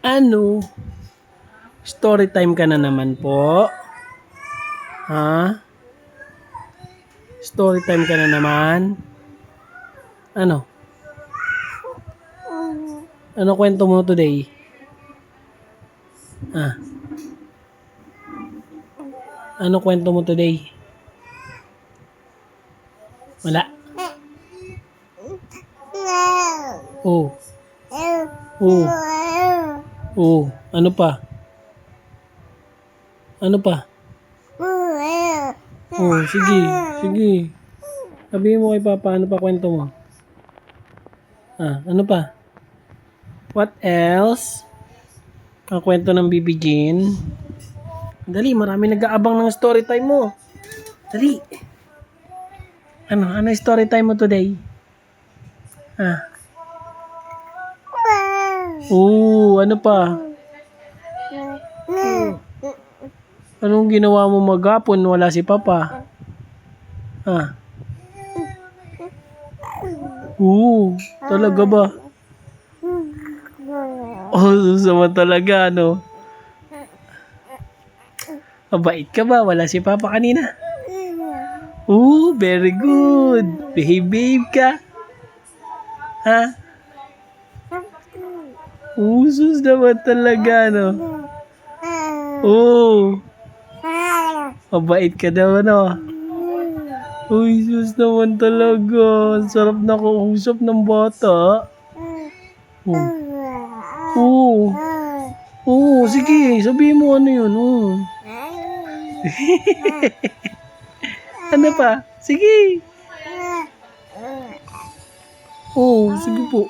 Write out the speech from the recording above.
Ano? Story time ka na naman po? Ha? Story time ka na naman? Ano? Ano kwento mo today? Ah. Ano kwento mo today? Wala. Oh. Oh. Oh. Ano pa? Ano pa? Oh, sige. Sige. Sabihin mo kay Papa, ano pa kwento mo? Ah, ano pa? What else? Ang kwento ng Bibi Jean. Dali, marami nag-aabang ng story time mo. Dali. Ano story time mo today? Ah. Ano pa? Anong ginawa mo maghapon? Wala si Papa. Ah. Talaga ba? Sama talaga, ano? Mabait ka ba? Wala si Papa kanina. Very good. Behave ka. Ha? Sus naman talaga, no? Mabait ka daw, ano? Sus naman talaga. Ang sarap na kausap ng bata. Sige. Sabihin mo ano yun. Ano pa? Sige. Sige po.